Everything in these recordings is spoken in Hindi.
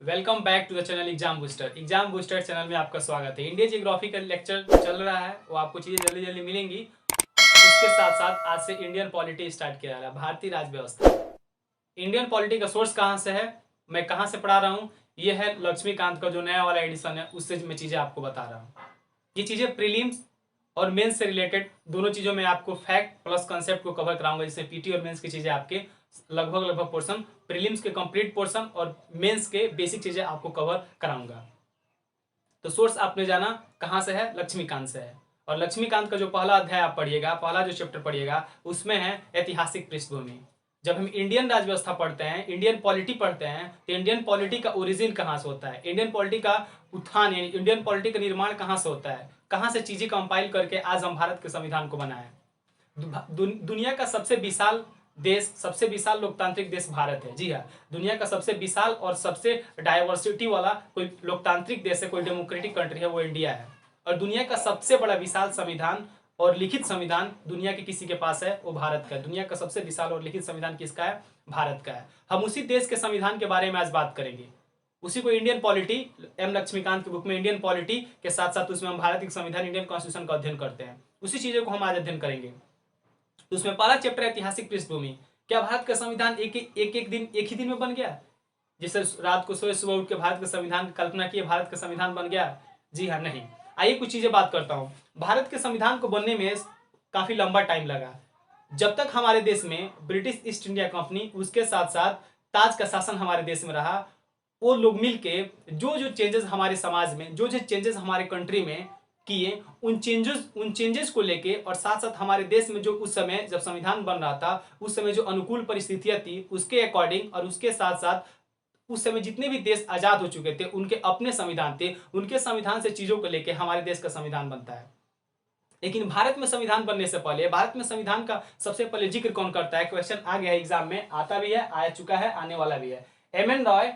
Welcome back to the channel exam booster. Exam booster channel में आपका स्वागत है। इंडिया जियोग्राफी का लेक्चर चल रहा है, वो आपको चीज़ें जल्दी जल्दी मिलेंगी। इसके साथ साथ आज से इंडियन पॉलिटी स्टार्ट किया जा रहा है, भारतीय राज व्यवस्था। इंडियन पॉलिटी का सोर्स कहाँ से है, मैं कहाँ से पढ़ा रहा हूँ, ये है लक्ष्मीकांत का जो नया वाला एडिशन है, उससे मैं चीज़ें आपको बता रहा हूँ। ये चीज़ें प्रीलिम्स और मेंस से रिलेटेड दोनों चीज़ों में आपको फैक्ट प्लस कंसेप्ट को कवर कराऊंगा, जिससे पीटी और मेंस की चीज़ें आपके लगभग पोर्शन, प्रीलिम्स के कंप्लीट पोर्शन और मेंस के बेसिक चीज़ें आपको कवर कराऊंगा। तो सोर्स आपने जाना कहाँ से है, लक्ष्मीकांत से है। और लक्ष्मीकांत का जो पहला अध्याय आप पढ़िएगा, पहला जो चैप्टर पढ़िएगा, उसमें है ऐतिहासिक पृष्ठभूमि। जब हम इंडियन राज व्यवस्था पढ़ते हैं, इंडियन पॉलिटी पढ़ते हैं, तो इंडियन पॉलिटी का ओरिजिन कहाँ से होता है, इंडियन पॉलिटी का उत्थान यानी इंडियन पॉलिटी का निर्माण कहाँ से होता है, कहाँ से चीजें कंपाइल करके आज हम भारत के संविधान को बनाए। दुनिया का सबसे विशाल देश, सबसे विशाल लोकतांत्रिक देश भारत है। जी हाँ, दुनिया का सबसे विशाल और सबसे डाइवर्सिटी वाला कोई लोकतांत्रिक देश है, कोई डेमोक्रेटिक कंट्री है, वो इंडिया है। और दुनिया का सबसे बड़ा विशाल संविधान और लिखित संविधान दुनिया के किसी के पास है, वो भारत का है। दुनिया का सबसे विशाल और लिखित संविधान किसका है, भारत का है। हम उसी देश के संविधान के बारे में आज बात करेंगे। उसी को इंडियन पॉलिटी, एम लक्ष्मीकांत की बुक में इंडियन पॉलिटी के साथ साथ उसमें हम भारत के संविधान, इंडियन कॉन्स्टिट्यूशन का अध्ययन करते हैं। उसी चीजों को हम आज अध्ययन करेंगे। तो उसमें पहला चैप्टर ऐतिहासिक पृष्ठभूमि। क्या भारत का संविधान एक ही दिन में बन गया? जिससे रात को सोए सुबह उठ के भारत का संविधान की कल्पना की, भारत का संविधान बन गया? जी हाँ, नहीं। आइए कुछ चीजें बात करता हूँ। भारत के संविधान को बनने में काफी लंबा टाइम लगा। जब तक हमारे देश में ब्रिटिश ईस्ट इंडिया कंपनी, उसके साथ साथ ताज का शासन हमारे देश में रहा, वो लोग मिलके जो जो चेंजेस हमारे समाज में, जो जो चेंजेस हमारे कंट्री में किए, उन चेंजेस को लेके और साथ साथ हमारे देश में जो उस समय जब संविधान बन रहा था, उस समय जो अनुकूल परिस्थितियां थी, उसके अकॉर्डिंग और उसके साथ साथ उस समय जितने भी देश आजाद हो चुके थे, उनके अपने संविधान थे, उनके संविधान से चीजों को लेके हमारे देश का संविधान बनता है। लेकिन भारत में संविधान बनने से पहले, भारत में संविधान का सबसे पहले जिक्र कौन करता है? क्वेश्चन आ गया है एग्जाम में, आता भी है, आ चुका है, आने वाला भी है। M N Roy,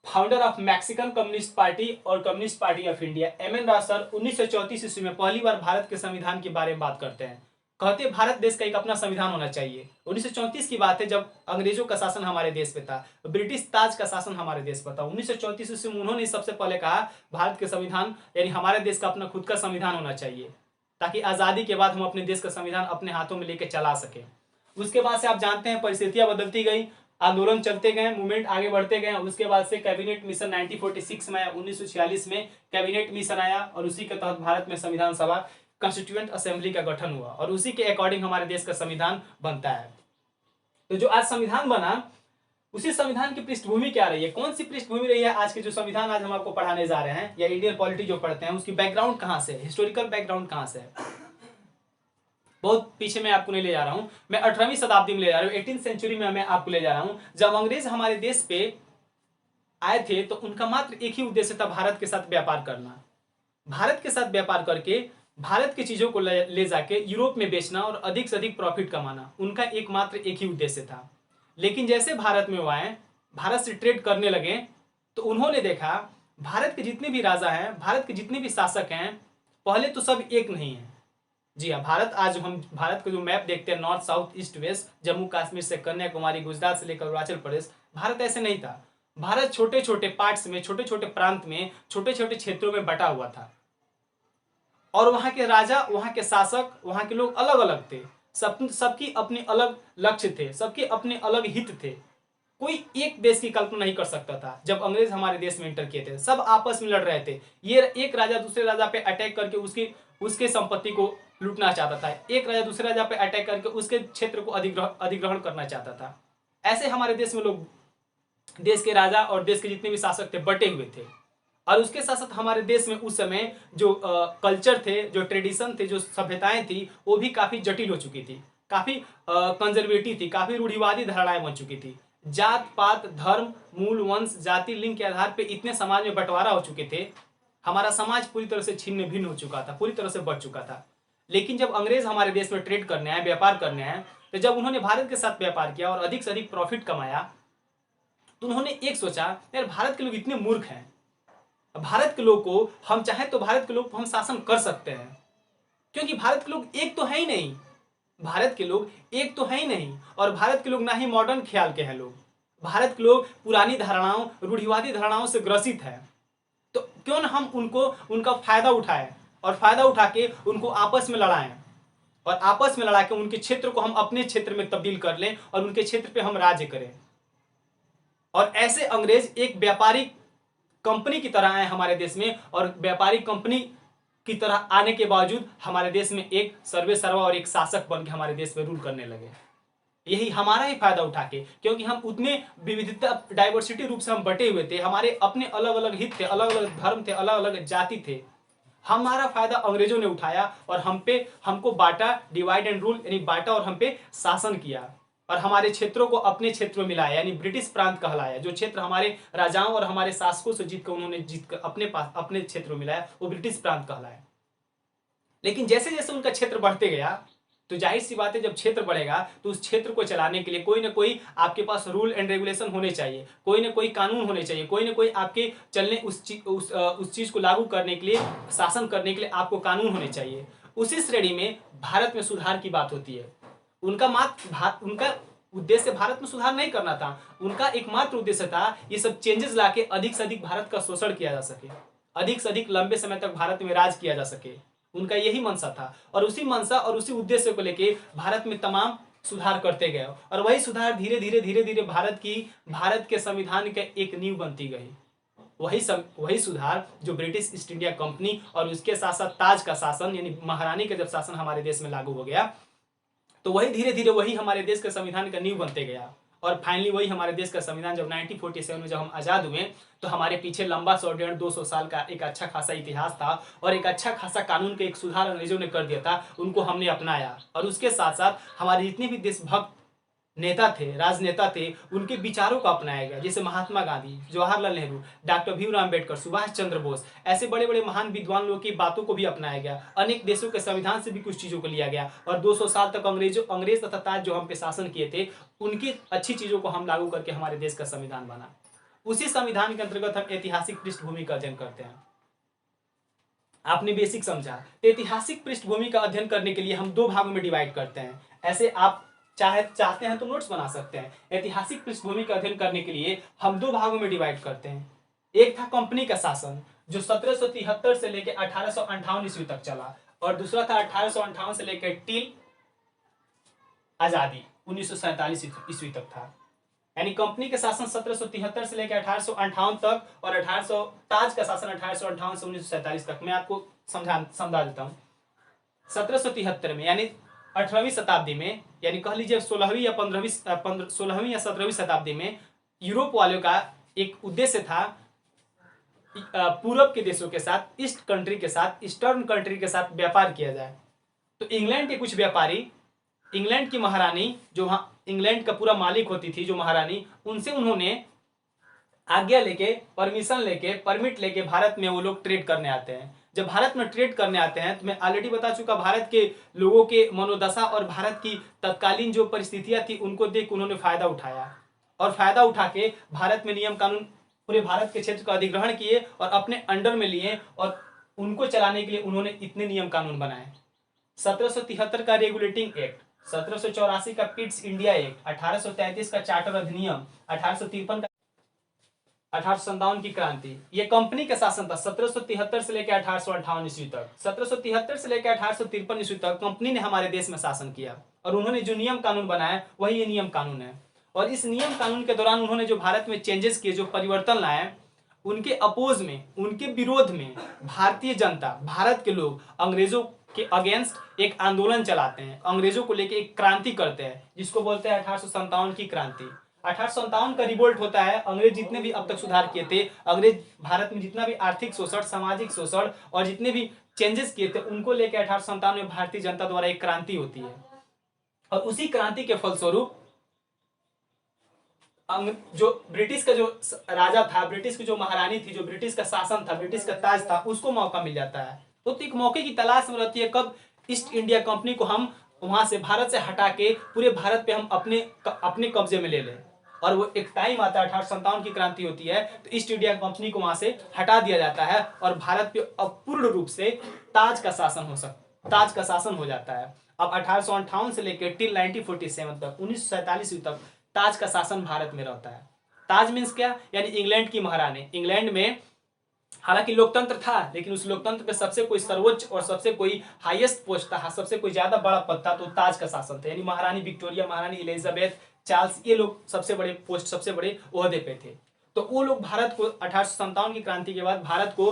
founder of Mexican communist party और communist party of India. M N Roy sir 1934 ईस्वी में पहली बार भारत के संविधान के बारे में बात करते हैं। कहते भारत देश का एक अपना संविधान होना चाहिए। 1934 की बात है, जब अंग्रेजों का शासन हमारे देश पे था, ब्रिटिश ताज का शासन हमारे देश पर था। 1934 ईस्वी में उन्होंने सबसे पहले कहा भारत के संविधान यानी हमारे देश का अपना खुद का संविधान होना चाहिए, ताकि आजादी के बाद हम अपने देश का संविधान अपने हाथों में लेकर चला सके। उसके बाद से आप जानते हैं परिस्थितियां बदलती गई, आंदोलन चलते गए, मूवमेंट आगे बढ़ते गए। उसके बाद से कैबिनेट मिशन 1946 में आया, 1946 में कैबिनेट मिशन आया और उसी के तहत भारत में संविधान सभा, कॉन्स्टिट्यूएंट असेंबली का गठन हुआ और उसी के अकॉर्डिंग हमारे देश का संविधान बनता है। तो जो आज संविधान बना, उसी संविधान की पृष्ठभूमि क्या रही है, कौन सी पृष्ठभूमि रही है आज के जो संविधान आज हम आपको पढ़ाने जा रहे हैं, या इंडियन पॉलिटी जो पढ़ते हैं, उसकी बैकग्राउंड कहां से है, हिस्टोरिकल बैकग्राउंड कहां से है। बहुत पीछे मैं आपको नहीं ले जा रहा हूं, मैं 18वीं शताब्दी में ले जा रहा हूं, 18th सेंचुरी में मैं आपको ले जा रहा हूं। जब अंग्रेज हमारे देश पे आए थे तो उनका मात्र एक ही उद्देश्य था, भारत के साथ व्यापार करना। भारत के साथ व्यापार करके भारत की चीजों को ले जाके यूरोप में बेचना और अधिक से अधिक प्रॉफिट कमाना, उनका एकमात्र एक ही उद्देश्य था। लेकिन जैसे भारत में वो आए, भारत से ट्रेड करने लगे, तो उन्होंने देखा भारत के जितने भी राजा हैं, भारत के जितने भी शासक हैं, पहले तो सब एक नहीं है। जी हाँ, भारत आज हम भारत का जो मैप देखते हैं, north south east west, Jammu Kashmir से कन्याकुमारी, गुजरात से लेकर अरुणाचल प्रदेश, भारत ऐसे नहीं था। भारत छोटे छोटे पार्ट्स में, छोटे छोटे प्रांत में, छोटे छोटे क्षेत्रों में बटा हुआ था और वहां के राजा, वहां के शासक, वहां के लोग अलग अलग थे। सबकी अपने अलग लक्ष्य थे, सबके अपने अलग हित थे। कोई एक देश की कल्पना नहीं कर सकता था। जब अंग्रेज हमारे देश में एंटर किए थे, सब आपस में लड़ रहे थे। ये एक राजा दूसरे राजा पे अटैक करके उसके संपत्ति को लूटना चाहता था, एक राजा दूसरे राजा पे अटैक करके उसके क्षेत्र को अधिग्रहण करना चाहता था। ऐसे हमारे देश में लोग, देश के राजा और देश के जितने भी शासक थे, बटे हुए थे। और उसके साथ साथ हमारे देश में उस समय जो कल्चर थे, जो ट्रेडिशन थे, जो सभ्यताएं थी, वो भी काफी जटिल हो चुकी थी, काफी कंजर्वेटिव थी, काफी रूढ़िवादी धारणाएं बन चुकी थी। जात पात, धर्म, मूल, वंश, जाति, लिंग के आधार पर इतने समाज में बंटवारा हो चुके थे, हमारा समाज पूरी तरह से छिन्न भिन्न हो चुका था, पूरी तरह से बढ़ चुका था। लेकिन जब अंग्रेज हमारे देश में ट्रेड करने आए, व्यापार करने आए, तो जब उन्होंने भारत के साथ व्यापार किया और अधिक से अधिक प्रॉफिट कमाया, तो उन्होंने एक सोचा, यार भारत के लोग इतने मूर्ख हैं, भारत के लोग को हम चाहे तो भारत के लोग को हम शासन कर सकते हैं, क्योंकि भारत के लोग एक तो है ही नहीं, भारत के लोग एक तो है ही नहीं, और भारत के लोग ना ही मॉडर्न ख्याल के हैं लोग, भारत के लोग पुरानी धारणाओं, रूढ़िवादी धारणाओं से ग्रसित है, तो क्यों न हम उनको उनका फायदा उठाएं और फायदा उठा के उनको आपस में लड़ाएं और आपस में लड़ा के उनके क्षेत्र को हम अपने क्षेत्र में तब्दील कर लें और उनके क्षेत्र पे हम राज्य करें। और ऐसे अंग्रेज एक व्यापारिक कंपनी की तरह आए हमारे देश में, और व्यापारिक कंपनी की तरह आने के बावजूद हमारे देश में एक सर्वे सर्वा और एक शासक बन के हमारे देश में रूल करने लगे। यही हमारा ही फायदा उठा के, क्योंकि हम उतने विविधता डाइवर्सिटी रूप से हम बटे हुए थे, हमारे अपने अलग अलग हित थे, अलग अलग धर्म थे, अलग अलग जाति थे। हमारा फायदा अंग्रेजों ने उठाया और हमको बांटा, डिवाइड एंड रूल, यानी बांटा और हम पे शासन किया और हमारे क्षेत्रों को अपने क्षेत्र में मिलाया, यानी ब्रिटिश प्रांत कहलाया। जो क्षेत्र हमारे राजाओं और हमारे शासकों से जीत कर अपने पास अपने क्षेत्र में मिलाया, वो ब्रिटिश प्रांत कहलाया। लेकिन जैसे जैसे उनका क्षेत्र बढ़ते गया, तो जाहिर सी बात है, जब क्षेत्र बढ़ेगा तो उस क्षेत्र को चलाने के लिए कोई ना कोई आपके पास रूल एंड रेगुलेशन होने चाहिए, कोई ना कोई कानून होने चाहिए, कोई ना कोई आपके चलने उस चीज को लागू करने के लिए, शासन करने के लिए आपको कानून होने चाहिए। उसी श्रेणी में भारत में सुधार की बात होती है। उनका उद्देश्य भारत में सुधार नहीं करना था, उनका एकमात्र उद्देश्य था ये सब चेंजेस लाके अधिक से अधिक भारत का शोषण किया जा सके, अधिक से अधिक लंबे समय तक भारत में राज किया जा सके। उनका यही मंशा था और उसी मंशा और उसी उद्देश्य को लेके भारत में तमाम सुधार करते गए और वही सुधार धीरे धीरे भारत के संविधान के एक नींव बनती गई। वही सुधार जो ब्रिटिश ईस्ट इंडिया कंपनी और उसके साथ साथ ताज का शासन, यानी महारानी का जब शासन हमारे देश में लागू हो गया, तो वही धीरे धीरे वही हमारे देश के संविधान का नींव बनते गया। और फाइनली वही हमारे देश का संविधान जब 1947 में जब हम आजाद हुए, तो हमारे पीछे लंबा 100-150 साल का एक अच्छा खासा इतिहास था और एक अच्छा खासा कानून के एक सुधार अंग्रेजों ने कर दिया था, उनको हमने अपनाया। और उसके साथ साथ हमारे जितने भी देशभक्त नेता थे, राजनेता थे, उनके विचारों को अपनाया गया, जैसे महात्मा गांधी, जवाहरलाल नेहरू, डॉक्टर भीमराव अम्बेडकर, सुभाष चंद्र बोस, ऐसे बड़े बड़े महान विद्वान लोगों की बातों को भी अपनाया गया। अनेक देशों के संविधान से भी कुछ चीजों को लिया गया और 200 साल तक अंग्रेज तथा ताज जो हम पे शासन किए थे, उनकी अच्छी चीजों को हम लागू करके हमारे देश का संविधान बना। उसी संविधान के अंतर्गत हम ऐतिहासिक पृष्ठभूमि का अध्ययन करते हैं। आपने बेसिक समझा, ऐतिहासिक पृष्ठभूमि का अध्ययन करने के लिए हम दो भागों में डिवाइड करते हैं। ऐसे आप चाहते हैं तो नोट्स बना सकते हैं। ऐतिहासिक पृष्ठभूमि का अध्ययन करने के लिए हम दो भागों में डिवाइड करते हैं। एक था कंपनी का शासन, जो 1773 से लेकर 1858 ईस्वी तक चला, और दूसरा था 1858 से लेकर टिल आजादी 1947 ईस्वी तक था। यानी कंपनी का शासन 1773 से लेकर 1858 तक और ताज का शासन 1858 से 1947 तक। मैं आपको समझा देता हूँ। 1773 में, यानी 18वीं शताब्दी में, यानी कह लीजिए 16वीं या 17वीं शताब्दी में, यूरोप वालों का एक उद्देश्य था पूर्व के देशों के साथ, ईस्टर्न कंट्री के साथ व्यापार किया जाए। तो इंग्लैंड के कुछ व्यापारी, इंग्लैंड की महारानी, जो वहाँ इंग्लैंड का पूरा मालिक होती थी, जो महारानी, उनसे उन्होंने आज्ञा लेके, परमिशन लेके, परमिट लेके भारत में वो लोग ट्रेड करने आते हैं। जब भारत में ट्रेड करने आते हैं, तो मैं ऑलरेडी बता चुका, भारत के लोगों के मनोदशा और भारत की तत्कालीन जो परिस्थितियां थी, उनको देख उन्होंने फायदा उठाया और फायदा उठा के भारत में नियम कानून, पूरे भारत के क्षेत्र का अधिग्रहण किए और अपने अंडर में लिए और उनको चलाने के लिए उन्होंने इतने नियम कानून बनाए। 1773 का रेगुलेटिंग एक्ट, 1784 का पिट्स इंडिया एक्ट, 1833 का चार्टर अधिनियम, 1853 का 1857 की क्रांति, ये कंपनी का शासन था 1773 से लेकर 1858 ईस्वी तक। 1773 से लेकर 1853 ईस्वी तक कंपनी ने हमारे देश में शासन किया और उन्होंने जो नियम कानून बनाया वही ये नियम कानून है। और इस नियम कानून के दौरान उन्होंने जो भारत में चेंजेस किए, जो परिवर्तन लाए, उनके अपोज में, उनके विरोध में भारतीय जनता, भारत के लोग अंग्रेजों के अगेंस्ट एक आंदोलन चलाते हैं, अंग्रेजों को लेकर एक क्रांति करते हैं, जिसको बोलते हैं 1857 की क्रांति। 1857 का रिवोल्ट होता है। अंग्रेज जितने भी अब तक सुधार किए थे, अंग्रेज भारत में जितना भी आर्थिक शोषण, सामाजिक शोषण और जितने भी चेंजेस किए थे, उनको लेकर 1857 में भारतीय जनता द्वारा एक क्रांति होती है। और उसी क्रांति के फलस्वरूप जो ब्रिटिश का जो राजा था, ब्रिटिश की जो महारानी थी, जो ब्रिटिश का शासन था, ब्रिटिश का ताज था, उसको मौका मिल जाता है। तो एक मौके की तलाश में रहती है, कब ईस्ट इंडिया कंपनी को हम वहां से, भारत से हटा के पूरे भारत पे हम अपने कब्जे में ले लें। और वो एक टाइम आता है, 1857 की क्रांति होती है, तो ईस्ट इंडिया कंपनी को वहां से हटा दिया जाता है और भारत पे अब पूर्ण रूप से ताज का शासन हो जाता है। अब 1858 से लेकर टिल 1947 तक, 1947 तक ताज का शासन भारत में रहता है। ताज मीन्स क्या, यानी इंग्लैंड की महारानी। इंग्लैंड में हालांकि लोकतंत्र था, लेकिन उस लोकतंत्र पे सबसे कोई सर्वोच्च और सबसे कोई हाईएस्ट पोस्ट था, सबसे कोई ज्यादा बड़ा पद था, तो ताज का शासन था। यानी महारानी विक्टोरिया, महारानी एलिजाबेथ, चार्ल्स, ये लोग सबसे बड़े पोस्ट, सबसे बड़े ओहदे पे थे। तो वो लोग भारत को 1857 की क्रांति के बाद भारत को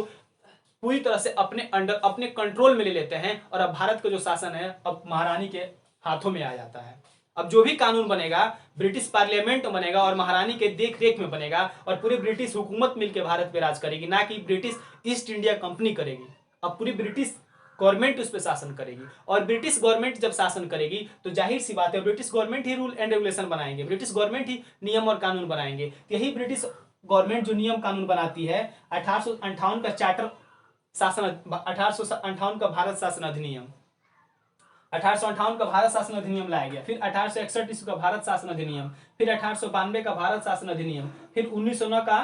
पूरी तरह से अपने अंडर, अपने कंट्रोल में ले लेते हैं, और अब भारत का जो शासन है अब महारानी के हाथों में आ जाता है। अब जो भी कानून बनेगा ब्रिटिश पार्लियामेंट में बनेगा और महारानी के देख रेख में बनेगा, और पूरी ब्रिटिश हुकूमत मिलकर भारत पे राज करेगी, ना कि ब्रिटिश ईस्ट इंडिया कंपनी करेगी। अब पूरी ब्रिटिश गवर्नमेंट उस पर शासन करेगी, और ब्रिटिश गवर्नमेंट जब शासन करेगी तो जाहिर सी बात है British government he rule and regulation बनाएंगे, ब्रिटिश गवर्नमेंट ही नियम और कानून बनाएंगे। यही ब्रिटिश गवर्नमेंट जो नियम कानून बनाती है, 1858 का चार्टर शासन, 1858 का भारत शासन अधिनियम, 1858 का भारत शासन अधिनियम लाया गया, फिर 1861 का भारत शासन अधिनियम, फिर 1892 का भारत शासन अधिनियम, फिर 1909 का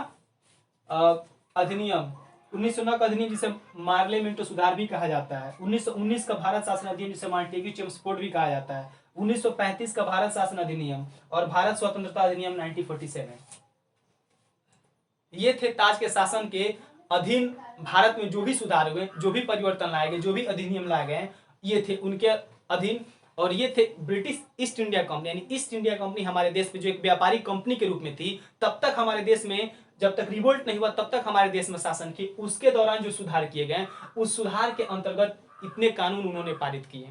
अधिनियम, 1909 का अधिनियम जिसे मार्लेमेंटो सुधार भी कहा जाता है, 1919 का भारत शासन अधिनियम जिसे मॉन्टेग्यू चेम्सफोर्ड भी कहा जाता है, 1935 का भारत शासन अधिनियम, और भारत स्वतंत्रता अधिनियम 1947। ये थे ताज के शासन के अधीन भारत में जो भी सुधार हुए, जो भी परिवर्तन लाए गए, जो भी अधिनियम लाए गए, ये थे उनके अधीन। और ये थे ब्रिटिश ईस्ट इंडिया कंपनी, यानी ईस्ट इंडिया कंपनी हमारे देश में जो एक व्यापारी कंपनी के रूप में थी, तब तक हमारे देश में, जब तक रिवोल्ट नहीं हुआ तब तक हमारे देश में शासन की। उसके दौरान जो सुधार किए गए, उस सुधार के अंतर्गत इतने कानून उन्होंने पारित किए।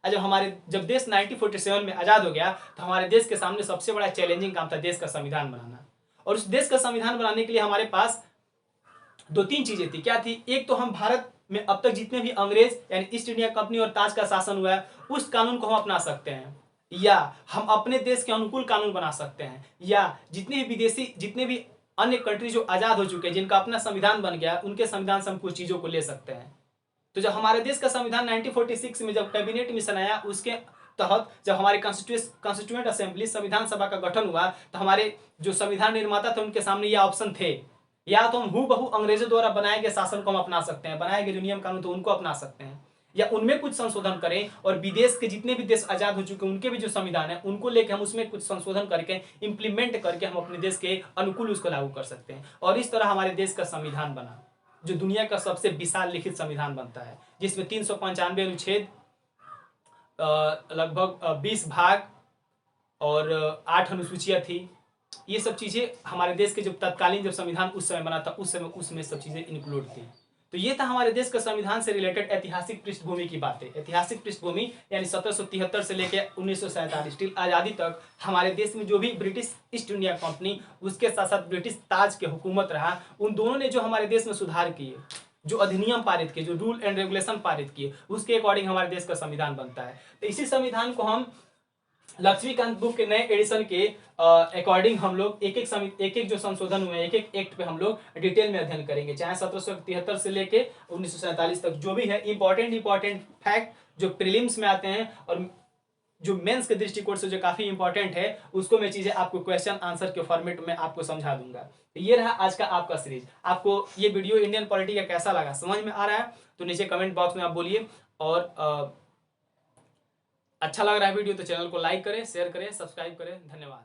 जब देश 1947 में आजाद हो गया, तो हमारे देश के सामने सबसे बड़ा चैलेंजिंग काम था देश का संविधान बनाना। और उस देश का संविधान बनाने के लिए हमारे पास दो तीन चीजें थी। क्या थी? एक तो हम भारत में अब तक जितने भी अंग्रेज यानी ईस्ट इंडिया कंपनी और ताज का शासन हुआ है, उस कानून को हम अपना सकते हैं, या हम अपने देश के अनुकूल कानून बना सकते हैं, या जितने भी अन्य कंट्री जो आजाद हो चुके हैं, जिनका अपना संविधान बन गया, उनके संविधान से हम कुछ चीजों को ले सकते हैं। तो जब हमारे देश का संविधान 1946 में जब कैबिनेट मिशन आया, उसके तहत जब हमारे कॉन्स्टिट्यूएंट असेंबली संविधान सभा का गठन हुआ, तो हमारे जो संविधान निर्माता थे उनके सामने ये ऑप्शन थे, या तो हम हूबहू अंग्रेजों द्वारा बनाए गए शासन को हम अपना सकते हैं, बनाए गए जो नियम कानून तो उनको अपना सकते हैं, या उनमें कुछ संशोधन करें, और विदेश के जितने भी देश आजाद हो चुके हैं उनके भी जो संविधान है उनको लेकर हम उसमें कुछ संशोधन करके इंप्लीमेंट करके हम अपने देश के अनुकूल उसको लागू कर सकते हैं। और इस तरह हमारे देश का संविधान बना, जो दुनिया का सबसे विशाल लिखित संविधान बनता है, जिसमें 395 अनुच्छेद, लगभग 20 भाग और 8 अनुसूचियां थी। ये सब चीजें हमारे देश के जब तत्कालीन जब संविधान उस समय बना था, उस समय उसमें सब चीजें इंक्लूड थी। तो ये था हमारे देश का संविधान से रिलेटेड ऐतिहासिक पृष्ठभूमि की बातें। ऐतिहासिक पृष्ठभूमि यानी 1773 से लेकर 1947 टिल आजादी तक हमारे देश में जो भी ब्रिटिश ईस्ट इंडिया कंपनी, उसके साथ साथ ब्रिटिश ताज के हुकूमत रहा, उन दोनों ने जो हमारे देश में सुधार किए, जो अधिनियम पारित किए, जो रूल एंड रेगुलेशन पारित किए, उसके अकॉर्डिंग हमारे देश का संविधान बनता है। तो इसी संविधान को हम लक्ष्मीकांत बुक के नए एडिशन के अकॉर्डिंग हम लोग एक एक जो संशोधन हुए, एक एक एक्ट पे हम लोग डिटेल में अध्ययन करेंगे, चाहे 1773 से लेके 1947 तक जो भी है इंपॉर्टेंट फैक्ट जो प्रीलिम्स में आते हैं और जो मेंस के दृष्टिकोण से जो काफी इंपॉर्टेंट है, उसको मैं चीजें आपको क्वेश्चन आंसर के फॉर्मेट में आपको समझा दूंगा। तो ये रहा आज का आपका सीरीज। आपको ये वीडियो इंडियन पॉलिटी का कैसा लगा, समझ में आ रहा है तो नीचे कमेंट बॉक्स में आप बोलिए, और अच्छा लग रहा है वीडियो तो चैनल को लाइक करें, शेयर करें, सब्सक्राइब करें। धन्यवाद।